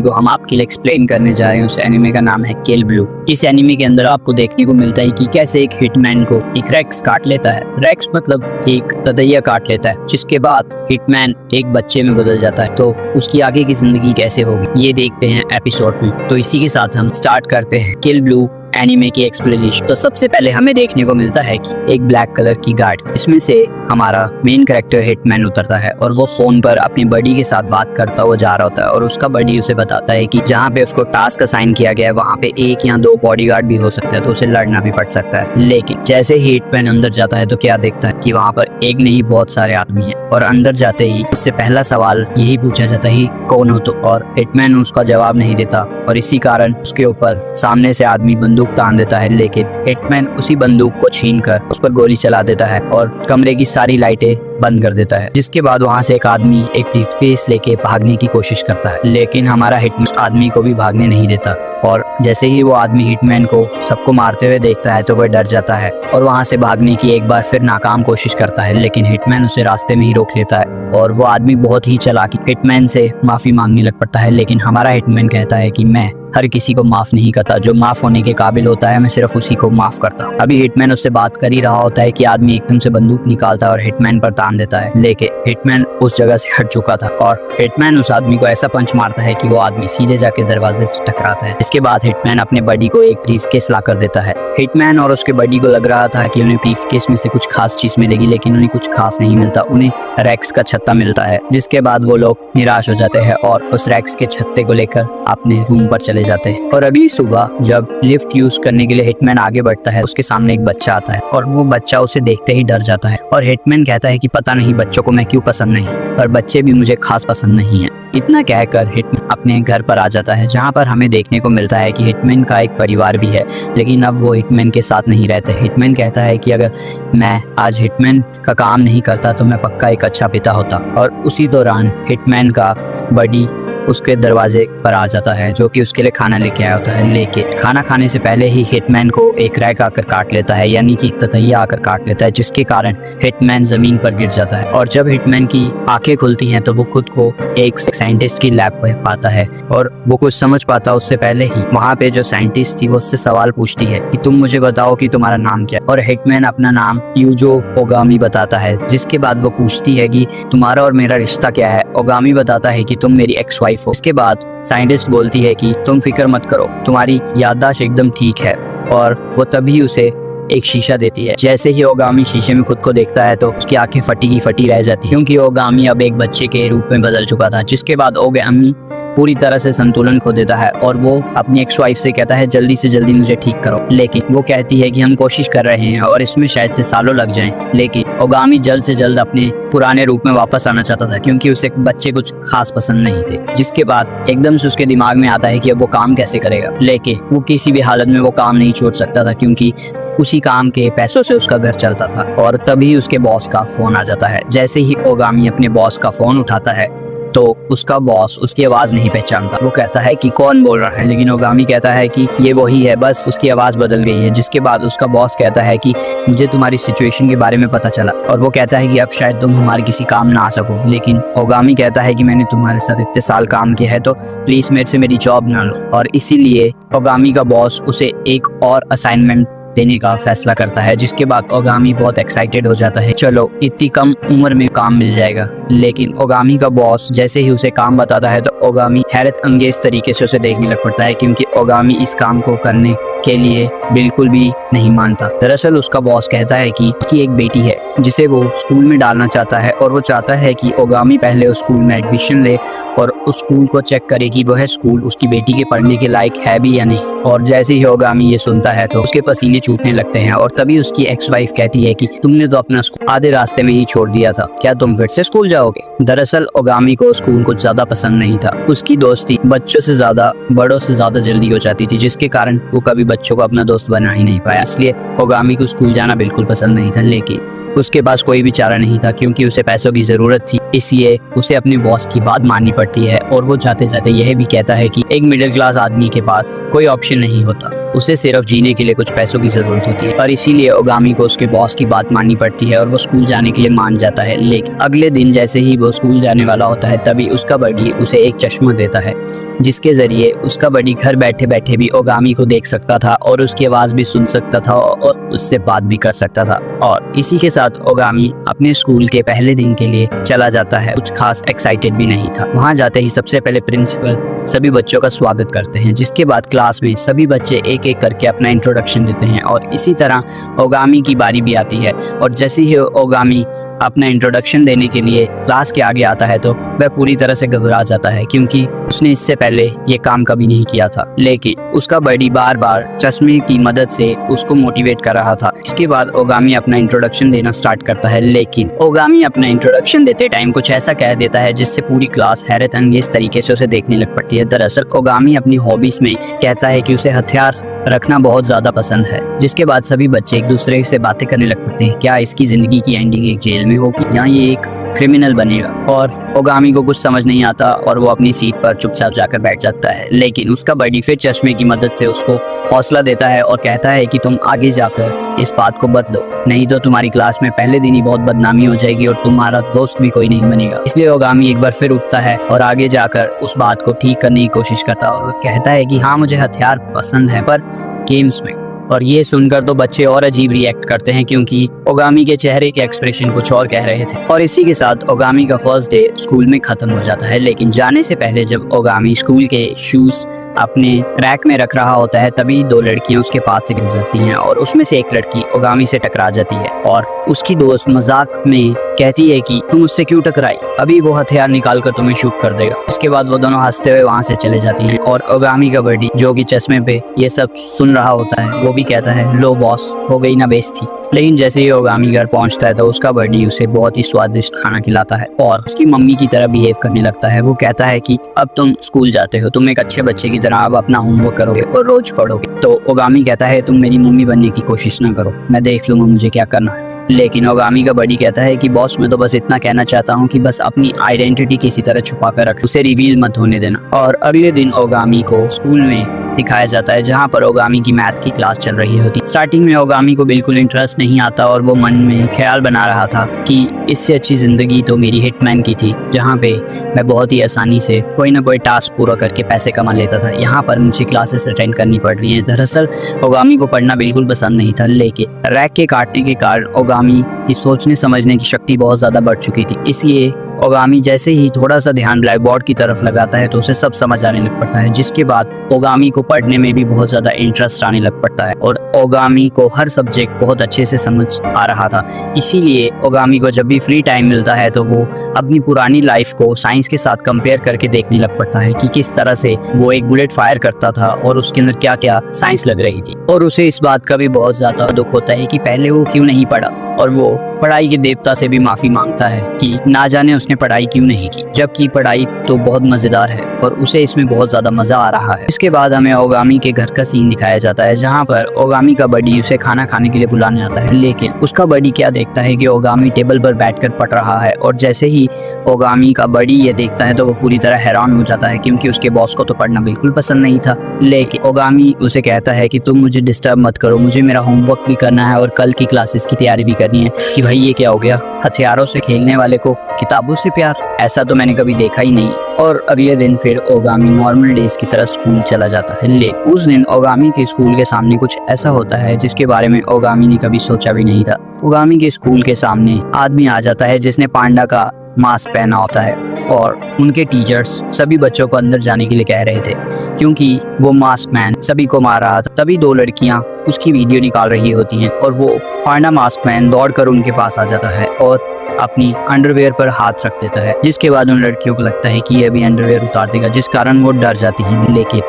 को हम आपके लिए एक्सप्लेन करने जा रहे हैं उस एनिमे का नाम है किल ब्लू। इस एनिमे के अंदर आपको देखने को मिलता है कि कैसे एक हिटमैन को एक रेक्स काट लेता है। रेक्स मतलब एक तदैया काट लेता है, जिसके बाद हिटमैन एक बच्चे में बदल जाता है। तो उसकी आगे की जिंदगी कैसे होगी ये देखते हैं एपिसोड में। तो इसी के साथ हम स्टार्ट करते हैं किल ब्लू एनिमे की एक्सप्लेनेशन। तो सबसे पहले हमें देखने को मिलता है कि एक ब्लैक कलर की गाड़ी, इसमें से हमारा मेन कैरेक्टर हिटमैन उतरता है और वो फोन पर अपनी बडी के साथ बात करता हुआ जा रहा होता है और उसका बडी उसे बताता है कि जहाँ पे उसको टास्क असाइन किया गया है वहाँ पे 1 या 2 बॉडीगार्ड भी हो सकते हैं, तो उसे लड़ना भी पड़ सकता है। लेकिन जैसे ही हिटमैन अंदर जाता है तो क्या देखता है कि वहाँ पर एक नहीं बहुत सारे आदमी हैं और अंदर जाते ही उससे पहला सवाल यही पूछा जाता है कौन हो तो, और हिटमैन उसका जवाब नहीं देता और इसी कारण उसके ऊपर सामने से आदमी बंदूक तान देता है। लेकिन हिटमैन उसी बंदूक को छीनकर उस पर गोली चला देता है और कमरे की सारी लाइटें बंद कर देता है। जिसके बाद वहां से एक आदमी एक ब्रीफकेस लेके भागने की कोशिश करता है, लेकिन हमारा हिटमैन आदमी को भी भागने नहीं देता और जैसे ही वो आदमी हिटमैन को सबको मारते हुए देखता है तो वह डर जाता है और वहां से भागने की एक बार फिर नाकाम कोशिश करता है। लेकिन हिटमैन उसे रास्ते में ही रोक लेता है और वो आदमी बहुत ही चालाकी हिटमैन से माफी मांगने लग पड़ता है। लेकिन हमारा हिटमैन कहता है कि मैं हर किसी को माफ नहीं करता, जो माफ होने के काबिल होता है मैं सिर्फ उसी को माफ करता हूँ। अभी हिटमैन उससे बात कर ही रहा होता है कि आदमी एकदम से बंदूक निकालता है और हिटमैन पर तान देता है। लेकिन हिटमैन उस जगह से हट चुका था और हिटमैन उस आदमी को ऐसा पंच मारता है कि वो आदमी सीधे जाके दरवाजे से टकराता है। इसके बाद हिटमैन अपने बडी को एक ब्रीफकेस ला कर देता है। हिटमैन और उसके बडी को लग रहा था कि उन्हें ब्रीफकेस में से कुछ खास चीज मिलेगी, लेकिन उन्हें कुछ खास नहीं मिलता। उन्हें रेक्स का छत्ता मिलता है, जिसके बाद वो लोग निराश हो जाते हैं और उस रेक्स के छत्ते को लेकर अपने रूम पर चले जाते हैं। और अगली सुबह जब लिफ्ट यूज करने के लिए हिटमैन आगे बढ़ता है, उसके सामने एक बच्चा आता है और वो बच्चा उसे देखते ही डर जाता है और हिटमैन कहता है कि पता नहीं बच्चों को मैं क्यों पसंद नहीं, और बच्चे भी मुझे खास पसंद नहीं है। इतना कहकर हिटमैन अपने घर पर आ जाता है, जहाँ पर हमें देखने को मिलता है कि हिटमैन का एक परिवार भी है, लेकिन अब वो हिटमैन के साथ नहीं रहते। हिटमैन कहता है कि अगर मैं आज हिटमैन का काम नहीं करता तो मैं पक्का एक अच्छा पिता होता। और उसी दौरान हिटमैन का बडी उसके दरवाजे पर आ जाता है, जो कि उसके लिए खाना लेके आया होता है। लेकिन खाना खाने से पहले ही हिटमैन को एक रैक आकर काट लेता है, यानी कि ततैया आकर काट लेता है, जिसके कारण हिटमैन जमीन पर गिर जाता है। और जब हिटमैन की आंखें खुलती हैं तो वो खुद को एक साइंटिस्ट की लैब पर पाता है और वो कुछ समझ पाता उससे पहले ही वहाँ पे जो साइंटिस्ट थी वो उससे सवाल पूछती है कि तुम मुझे बताओ कि तुम्हारा नाम क्या है, और हिटमैन अपना नाम यूजो ओगामी बताता है। जिसके बाद वो पूछती है कि तुम्हारा और मेरा रिश्ता क्या है। ओगामी बताता है कि तुम मेरी एक्स वाइफ हो। इसके बाद साइंटिस्ट बोलती है कि तुम फिक्र मत करो, तुम्हारी याददाश्त एकदम ठीक है, और वो तभी उसे एक शीशा देती है। जैसे ही ओगामी शीशे में खुद को देखता है तो उसकी आंखें फटी की फटी रह जाती है, क्योंकि ओगामी अब एक बच्चे के रूप में बदल चुका था। जिसके बाद ओगामी पूरी तरह से संतुलन खो देता है और वो अपनी एक्स वाइफ से कहता है जल्दी से जल्दी मुझे ठीक करो। लेकिन वो कहती है कि हम कोशिश कर रहे हैं और इसमें शायद से सालों लग जाएं। लेकिन ओगामी जल्द से जल्द अपने पुराने रूप में वापस आना चाहता था, क्योंकि उसे बच्चे कुछ खास पसंद नहीं थे। जिसके बाद एकदम से उसके दिमाग में आता है कि अब वो काम कैसे करेगा। लेकिन वो किसी भी हालत में वो काम नहीं छोड़ सकता था, क्योंकि उसी काम के पैसों से उसका घर चलता था। और तभी उसके बॉस का फोन आ जाता है। जैसे ही ओगामी अपने बॉस का फोन उठाता है तो उसका बॉस उसकी आवाज नहीं पहचानता। वो कहता है कि कौन बोल रहा है, लेकिन ओगामी कहता है कि ये वही है, बस उसकी आवाज बदल गई है। जिसके बाद उसका बॉस कहता है कि मुझे तुम्हारी सिचुएशन के बारे में पता चला, और वो कहता है कि अब शायद तुम हमारे किसी काम ना आ सको। लेकिन ओगामी कहता है कि मैंने तुम्हारे साथ इतने साल काम किया है, तो प्लीज मेरे से मेरी जॉब ना लो। और इसीलिए ओगामी का बॉस उसे एक और असाइनमेंट देने का फैसला करता है। जिसके बाद ओगामी बहुत एक्साइटेड हो जाता है, चलो इतनी कम उम्र में काम मिल जाएगा। लेकिन ओगामी का बॉस जैसे ही उसे काम बताता है तो ओगामी हैरत अंगेज तरीके से उसे देखने लग पड़ता है, क्योंकि ओगामी इस काम को करने के लिए बिल्कुल भी नहीं मानता। दरअसल उसका बॉस कहता है कि उसकी एक बेटी है जिसे वो स्कूल में डालना चाहता है, और वो चाहता है कि ओगामी पहले उस स्कूल में एडमिशन ले और उस स्कूल को चेक करे कि वह स्कूल उसकी बेटी के पढ़ने के लायक है भी या नहीं। और जैसे ही ओगामी ये सुनता है तो उसके पसीने छूटने लगते हैं, और तभी उसकी एक्स वाइफ कहती है कि तुमने तो अपना स्कूल आधे रास्ते में ही छोड़ दिया था, क्या तुम फिर से स्कूल जाओगे। दरअसल ओगामी को स्कूल कुछ ज्यादा पसंद नहीं था। उसकी दोस्ती बच्चों से ज्यादा बड़ों से ज्यादा जल्दी हो जाती थी, जिसके कारण वो कभी बच्चों को अपना दोस्त बना ही नहीं पाया। इसलिए ओगामी को स्कूल जाना बिल्कुल पसंद नहीं था। लेकिन उसके पास कोई भी चारा नहीं था, क्योंकि उसे पैसों की जरूरत थी, इसलिए उसे अपने बॉस की बात माननी पड़ती है। और वो जाते जाते यह भी कहता है कि एक मिडिल क्लास आदमी के पास कोई ऑप्शन नहीं होता। उसे सिर्फ जीने के लिए कुछ पैसों की जरूरत होती है और इसीलिए ओगामी को उसके बॉस की बात माननी पड़ती है और वो स्कूल जाने के लिए मान जाता है। लेकिन अगले दिन जैसे ही वो स्कूल जाने वाला होता है तभी उसका बडी उसे एक चश्मा देता है, जिसके जरिए उसका बडी घर बैठे बैठे भी ओगामी को देख सकता था और उसकी आवाज भी सुन सकता था और उससे बात भी कर सकता था। और इसी के साथ ओगामी अपने स्कूल के पहले दिन के लिए चला जाता है। कुछ खास एक्साइटेड भी नहीं था। वहां जाते ही सबसे पहले प्रिंसिपल सभी बच्चों का स्वागत करते हैं, जिसके बाद क्लास में सभी बच्चे एक एक करके अपना इंट्रोडक्शन देते हैं और इसी तरह ओगामी की बारी भी आती है। और जैसे ही ओगामी अपना इंट्रोडक्शन देने के लिए क्लास के आगे आता है तो वह पूरी तरह से घबरा जाता है, क्योंकि उसने इससे पहले ये काम कभी नहीं किया था। लेकिन उसका बडी बार बार चश्मे की मदद से उसको मोटिवेट कर रहा था। इसके बाद ओगामी अपना इंट्रोडक्शन देना स्टार्ट करता है, लेकिन ओगामी अपना इंट्रोडक्शन देते टाइम कुछ ऐसा कह देता है जिससे पूरी क्लास हैरत अंगेज तरीके से उसे देखने लग पड़ती है। दरअसल ओगामी अपनी हॉबीज में कहता है कि उसे हथियार रखना बहुत ज्यादा पसंद है, जिसके बाद सभी बच्चे एक दूसरे से बातें करने लग पड़ते हैं। क्या इसकी जिंदगी की एंडिंग एक जेल में होगी या ये एक क्रिमिनल बनेगा? और ओगामी को कुछ समझ नहीं आता और वो अपनी सीट पर चुपचाप जाकर बैठ जाता है। लेकिन उसका बडी फिर चश्मे की मदद से उसको हौसला देता है और कहता है कि तुम आगे जाकर इस बात को बदलो, नहीं तो तुम्हारी क्लास में पहले दिन ही बहुत बदनामी हो जाएगी और तुम्हारा दोस्त भी कोई नहीं बनेगा। इसलिए ओगामी एक बार फिर उठता है और आगे जाकर उस बात को ठीक करने की कोशिश करता है और कहता है कि हाँ, मुझे हथियार पसंद है पर गेम्स में। और ये सुनकर तो बच्चे और अजीब रिएक्ट करते हैं, क्योंकि ओगामी के चेहरे के एक्सप्रेशन कुछ और कह रहे थे। और इसी के साथ ओगामी का फर्स्ट डे स्कूल में खत्म हो जाता है। लेकिन जाने से पहले जब ओगामी स्कूल के शूज अपने रैक में रख रहा होता है तभी दो लड़कियां उसके पास से गुजरती हैं और उसमें से एक लड़की ओगामी से टकरा जाती है और उसकी दोस्त मजाक में कहती है कि तुम उससे क्यों टकराई, अभी वो हथियार निकाल कर तुम्हें शूट कर देगा। इसके बाद वो दोनों हंसते हुए वहां से चले जाती हैं और ओगामी का बडी जो कि चश्मे पे ये सब सुन रहा होता है वो भी कहता है, लो बॉस, हो गई ना बेइज्जती। लेकिन जैसे ही ओगामी घर पहुंचता है तो उसका बडी उसे बहुत ही स्वादिष्ट खाना खिलाता है और उसकी मम्मी की तरह बिहेव करने लगता है। वो कहता है कि अब तुम स्कूल जाते हो, तुम एक अच्छे बच्चे की तरह अब अपना होमवर्क करोगे और रोज पढ़ोगे। तो ओगामी कहता है, तुम मेरी मम्मी बनने की कोशिश ना करो, मैं देख लूंगा मुझे क्या करना है। लेकिन ओगामी का बडी कहता है कि बॉस, मैं तो बस इतना कहना चाहता हूँ कि बस अपनी आइडेंटिटी किसी तरह छुपा कर रख, उसे रिवील मत होने देना। और अगले दिन ओगामी को स्कूल में दिखाया जाता है जहाँ पर ओगामी की मैथ की क्लास चल रही होती। स्टार्टिंग में ओगामी को बिल्कुल इंटरेस्ट नहीं आता और वो मन में ख्याल बना रहा था कि इससे अच्छी जिंदगी तो मेरी हिटमैन की थी, जहाँ पे मैं बहुत ही आसानी से कोई ना कोई टास्क पूरा करके पैसे कमा लेता था। यहाँ पर मुझे क्लासेस अटेंड करनी पड़ रही है। दरअसल ओगामी को पढ़ना बिल्कुल पसंद नहीं था, लेकिन रैक के काटने के कारण ओगामी की सोचने समझने की शक्ति बहुत ज्यादा बढ़ चुकी थी। इसलिए ओगामी जैसे ही थोड़ा सा ध्यान ब्लैक बोर्ड की तरफ लगाता है तो उसे सब समझ आने लग पड़ता है, जिसके बाद ओगामी को पढ़ने में भी बहुत ज्यादा इंटरेस्ट आने लग पड़ता है और ओगामी को हर सब्जेक्ट बहुत अच्छे से समझ आ रहा था। इसीलिए ओगामी को जब भी फ्री टाइम मिलता है तो वो अपनी पुरानी लाइफ को साइंस के साथ कंपेयर करके देखने लग पड़ता है कि किस तरह से वो एक बुलेट फायर करता था और उसके अंदर क्या क्या साइंस लग रही थी। और उसे इस बात का भी बहुत ज्यादा दुख होता है कि पहले वो क्यों नहीं पढ़ा और वो पढ़ाई के देवता से भी माफी मांगता है कि ना जाने उसने पढ़ाई क्यों नहीं की, जबकि पढ़ाई तो बहुत मजेदार है और उसे इसमें बहुत ज्यादा मजा आ रहा है। इसके बाद हमें ओगामी के घर का सीन दिखाया जाता है जहाँ पर ओगामी का बडी उसे खाना खाने के लिए बुलाने आता है, लेकिन उसका बडी क्या देखता है कि ओगामी टेबल पर बैठकर पढ़ रहा है और जैसे ही ओगामी का बडी ये देखता है तो वो पूरी तरह हैरान हो जाता है, क्योंकि उसके बॉस को तो पढ़ना बिल्कुल पसंद नहीं था। लेकिन ओगामी उसे कहता है कि तुम मुझे डिस्टर्ब मत करो, मुझे मेरा होमवर्क भी करना है और कल की क्लासेस की तैयारी भी करनी है। कि भाई ये क्या हो गया, हथियारों से खेलने वाले को किताबों से प्यार, ऐसा तो मैंने कभी देखा ही नहीं। और अगले दिन फिर ओगामी नॉर्मल डेज की तरह स्कूल चला जाता है। लेकिन उस दिन ओगामी के स्कूल के सामने कुछ ऐसा होता है जिसके बारे में ओगामी ने कभी सोचा भी नहीं था। ओगामी के स्कूल के सामने आदमी आ जाता है जिसने पांडा का मास्क पहना होता है और उनके टीचर्स सभी बच्चों को अंदर जाने के लिए कह रहे थे क्योंकि वो मास्क मैन सभी को मार रहा था। तभी दो लड़कियां उसकी वीडियो निकाल रही होती हैं और वो पांडा मास्क मैन दौड़कर उनके पास आ जाता है और अपनी अंडरवेयर पर हाथ रख देता है, जिसके बाद उन लड़कियों को लगता है कि ये भी अंडरवेयर उतार देगा, जिस कारण वो डर जाती हैं। लेकिन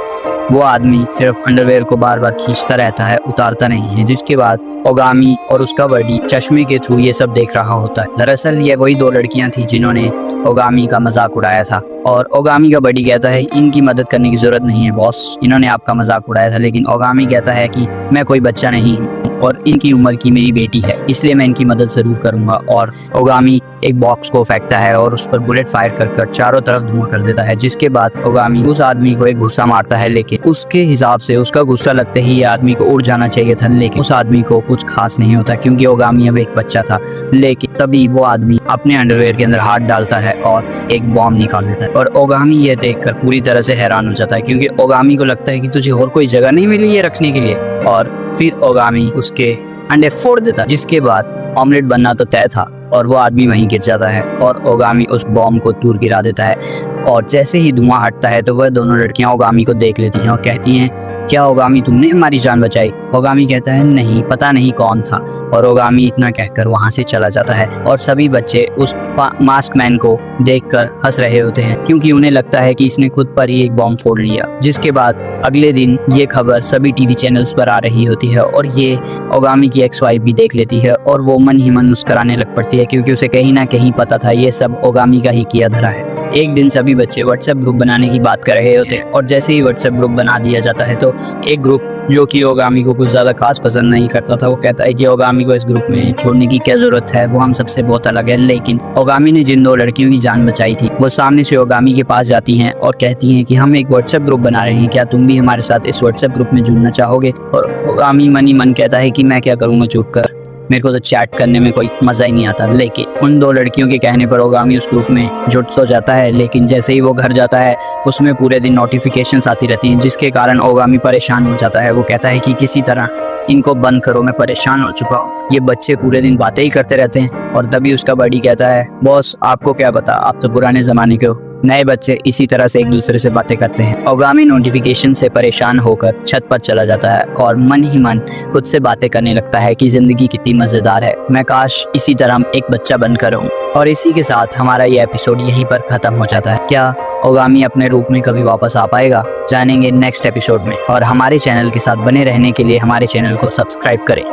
वो आदमी सिर्फ अंडरवेयर को बार बार खींचता रहता है, उतारता नहीं है, जिसके बाद ओगामी और उसका बडी चश्मे के थ्रू ये सब देख रहा होता है। दरअसल ये वही दो लड़कियां थी जिन्होंने ओगामी का मजाक उड़ाया था और ओगामी का बडी कहता है इनकी मदद करने की जरूरत नहीं है बॉस, इन्होंने आपका मजाक उड़ाया था। लेकिन ओगामी कहता है कि मैं कोई बच्चा नहीं हूँ, और इनकी उम्र की मेरी बेटी है, इसलिए मैं इनकी मदद जरूर करूंगा। और ओगामी एक बॉक्स को फेंकता है और उस पर बुलेट फायर कर चारों तरफ धुआं कर देता है, जिसके बाद ओगामी उस आदमी को एक गुस्सा मारता है, लेकिन उसके हिसाब से उसका गुस्सा लगते ही ये आदमी को उड़ जाना चाहिए था, लेकिन उस आदमी को कुछ खास नहीं होता क्योंकि ओगामी अब एक बच्चा था। लेकिन तभी वो आदमी अपने अंडरवेयर के अंदर हाथ डालता है और एक बॉम्ब निकाल लेता है, और ओगामी ये देखकर पूरी तरह से हैरान हो जाता है क्योंकि ओगामी को लगता है कि तुझे और कोई जगह नहीं मिली ये रखने के लिए। और फिर ओगामी उसके अंडे फोड़ देता, जिसके बाद ऑमलेट बनना तो तय था और वो आदमी वहीं गिर जाता है और ओगामी उस बॉम्ब को दूर गिरा देता है। और जैसे ही धुआं हटता है तो वह दोनों लड़कियां ओगामी को देख लेती हैं और कहती हैं, क्या ओगामी तुमने हमारी जान बचाई? ओगामी कहता है, नहीं, पता नहीं कौन था। और ओगामी इतना कहकर वहां से चला जाता है और सभी बच्चे उस मास्क मैन को देखकर हंस रहे होते हैं क्योंकि उन्हें लगता है कि इसने खुद पर ही एक बॉम्ब फोड़ लिया। जिसके बाद अगले दिन ये खबर सभी टीवी चैनल्स पर आ रही होती है और ये ओगामी की एक्स वाइफ भी देख लेती है और वो मन ही मन मुस्कुराने लग पड़ती है क्योंकि उसे कहीं ना कहीं पता था ये सब ओगामी का ही किया धरा है। एक दिन सभी बच्चे व्हाट्सएप ग्रुप बनाने की बात कर रहे होते हैं और जैसे ही व्हाट्सएप ग्रुप बना दिया जाता है तो एक ग्रुप जो कि ओगामी को कुछ ज़्यादा खास पसंद नहीं करता था, वो कहता है कि ओगामी को इस ग्रुप में छोड़ने की क्या जरूरत है, वो हम सबसे बहुत अलग है। लेकिन ओगामी ने जिन दो लड़कियों की जान बचाई थी वो सामने से ओगामी के पास जाती हैं और कहती हैं कि हम एक व्हाट्सएप ग्रुप बना रहे हैं, क्या तुम भी हमारे साथ इस व्हाट्सएप ग्रुप में जुड़ना चाहोगे? और ओगामी मन ही मन कहता है कि मैं क्या करूँगा चुप कर, मेरे को तो चैट करने में कोई मजा ही नहीं आता। लेकिन उन दो लड़कियों के कहने पर ओगामी उस ग्रुप में जुट तो जाता है, लेकिन जैसे ही वो घर जाता है उसमें पूरे दिन नोटिफिकेशंस आती रहती हैं, जिसके कारण ओगामी परेशान हो जाता है। वो कहता है कि किसी तरह इनको बंद करो, मैं परेशान हो चुका हूँ, ये बच्चे पूरे दिन बातें ही करते रहते हैं। और तभी उसका बड़ी कहता है, बॉस आपको क्या पता, आप तो पुराने जमाने के हो, नए बच्चे इसी तरह से एक दूसरे से बातें करते हैं। ओगामी नोटिफिकेशन से परेशान होकर छत पर चला जाता है और मन ही मन खुद से बातें करने लगता है कि जिंदगी कितनी मजेदार है, मैं काश इसी तरह एक बच्चा बनकर रहूं। और इसी के साथ हमारा ये एपिसोड यहीं पर खत्म हो जाता है। क्या ओगामी अपने रूप में कभी वापस आ पाएगा? जानेंगे नेक्स्ट एपिसोड में। और हमारे चैनल के साथ बने रहने के लिए हमारे चैनल को सब्सक्राइब करें।